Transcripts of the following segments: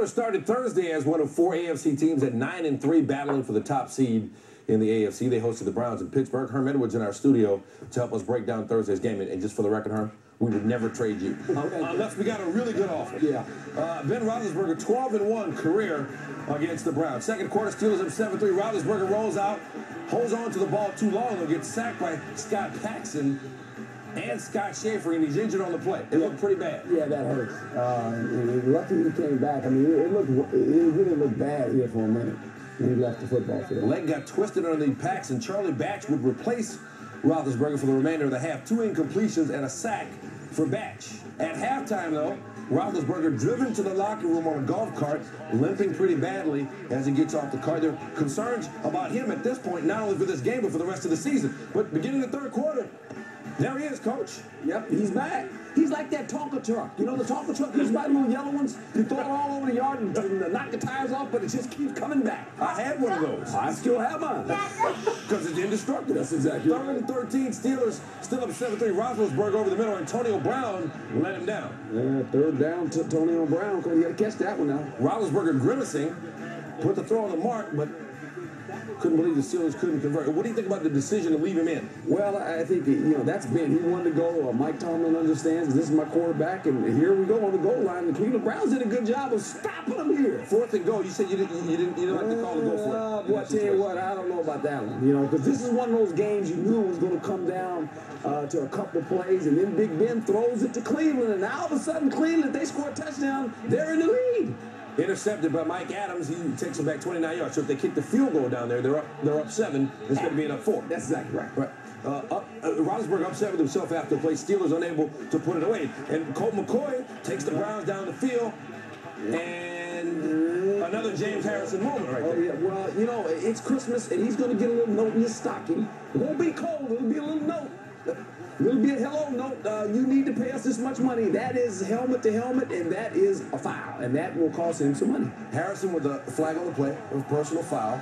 Steelers started Thursday as one of 4 AFC teams at 9-3, battling for the top seed in the AFC. They hosted the Browns in Pittsburgh. Herm Edwards in our studio to help us break down Thursday's game. And just for the record, Herm, we would never trade you unless we got a really good offer. Yeah. Ben Roethlisberger, 12-1 career against the Browns. Second quarter, Steelers up 7-3. Roethlisberger rolls out, holds on to the ball too long, and gets sacked by Scott Paxson and Scott Schaefer, and he's injured on the play. It looked pretty bad. Yeah, that hurts. Lucky he came back. I mean, it really looked bad here for a minute when he left the football field. Leg got twisted underneath Paxson. Charlie Batch would replace Roethlisberger for the remainder of the half. 2 incompletions and a sack for Batch. At halftime, though, Roethlisberger driven to the locker room on a golf cart, limping pretty badly as he gets off the cart. There are concerns about him at this point, not only for this game, but for the rest of the season. But beginning the third quarter, there he is, Coach. Yep, he's back. He's like that Tonka truck. You know the Tonka truck, these white little yellow ones? You throw it all over the yard and knock the tires off, but it just keeps coming back. I had one of those. I still have mine. Because it's indestructible. That's exactly right. Third and 13, Steelers still up 7-3. Roethlisberger over the middle. Antonio Brown let him down. Yeah, third down to Antonio Brown. You got to catch that one now. Roethlisberger grimacing, put the throw on the mark, but couldn't believe the Steelers couldn't convert. What do you think about the decision to leave him in? Well, I think, that's been, he wanted to go. Mike Tomlin understands this is my quarterback, and here we go on the goal line. The Cleveland Browns did a good job of stopping him here. 4th and goal. You said you didn't like the call to go for it. Boy, I tell you what, I don't know about that one. Because this is one of those games you knew was going to come down to a couple of plays, and then Big Ben throws it to Cleveland, and now all of a sudden Cleveland, they score a touchdown, they're in the lead. Intercepted by Mike Adams. He takes him back 29 yards. So if they kick the field goal down there, they're up 7 instead of being up 4. That's exactly right. Roethlisberger upset with himself after the play. Steelers unable to put it away. And Colt McCoy takes the Browns down the field. And another James Harrison moment right there. Oh, yeah. Well, it's Christmas, and he's going to get a little note in his stocking. It won't be cold. It'll be a little note. It'll be a hello note. You need to pay us this much money. That is helmet to helmet, and that is a foul, and that will cost him some money. Is with a flag on the play, a personal foul.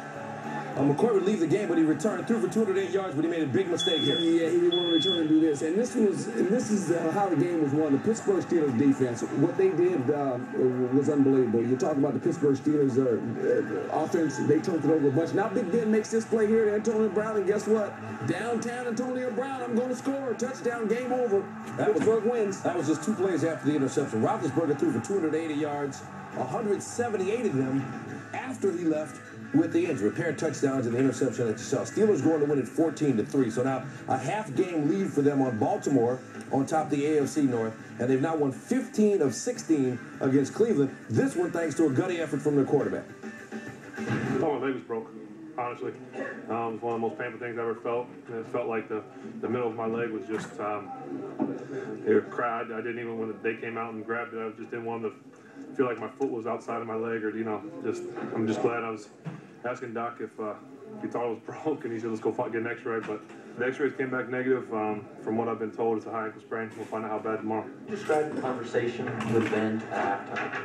McCoy would leave the game, but he returned, threw for 208 yards, but he made a big mistake here. Yeah, he didn't want to return and do this. And this is how the game was won. The Pittsburgh Steelers defense, what they did was unbelievable. You talk about the Pittsburgh Steelers offense, they turned it over a bunch. Now Big Ben makes this play here to Antonio Brown, and guess what? Downtown Antonio Brown, I'm going to score a touchdown, game over. Pittsburgh wins. That was just 2 plays after the interception. Roethlisberger threw for 280 yards, 178 of them after he left with the injury. A pair of touchdowns and the interception that you saw. Steelers going to win it 14-3. So now a half-game lead for them on Baltimore on top of the AFC North. And they've now won 15 of 16 against Cleveland. This one thanks to a gutty effort from their quarterback. Oh, my leg was broke, honestly. It was one of the most painful things I ever felt. It felt like the middle of my leg was just, it cried. I didn't even, when they came out and grabbed it, I just didn't want to feel like my foot was outside of my leg, or I'm just glad I was asking Doc if he thought it was broke, and he said let's go get an X-ray. But the X-rays came back negative. From what I've been told, it's a high ankle sprain. We'll find out how bad tomorrow. Describe the conversation with Ben at halftime.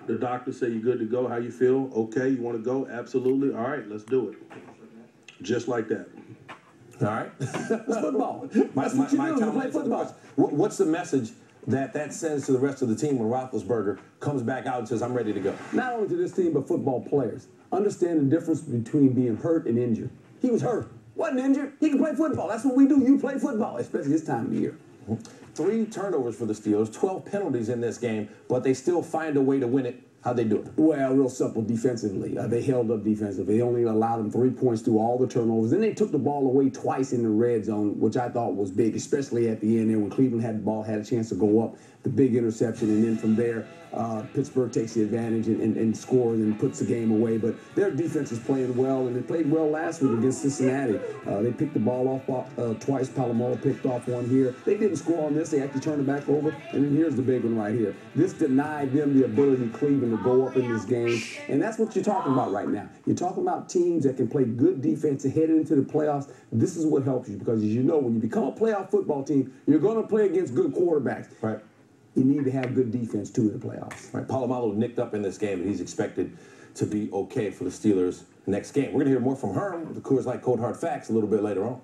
The doctor say you're good to go. How you feel? Okay, you want to go? Absolutely. All right, let's do it. Just like that. All right. It's football. That's what you do. You play football. What's the message that sends to the rest of the team when Roethlisberger comes back out and says, I'm ready to go? Not only to this team, but football players. Understand the difference between being hurt and injured. He was hurt. Wasn't injured. He can play football. That's what we do. You play football, especially this time of year. 3 turnovers for the Steelers, 12 penalties in this game, but they still find a way to win it. How'd they do it? Well, real simple defensively. They held up defensively. They only allowed them 3 points through all the turnovers. Then they took the ball away twice in the red zone, which I thought was big, especially at the end there when Cleveland had the ball, had a chance to go up. The big interception, and then from there, Pittsburgh takes the advantage and scores and puts the game away. But their defense is playing well, and they played well last week against Cincinnati. They picked the ball off twice. Palomalo picked off one here. They didn't score on this. They actually turned it back over. And then here's the big one right here. This denied them the ability, Cleveland, to go up in this game. And that's what you're talking about right now. You're talking about teams that can play good defense and head into the playoffs. This is what helps you, because as you know, when you become a playoff football team, you're going to play against good quarterbacks. Right. You need to have good defense, too, in the playoffs. Right. Palomalo nicked up in this game, and he's expected to be okay for the Steelers next game. We're going to hear more from Herm with the Coors Light Cold Hard Facts a little bit later on.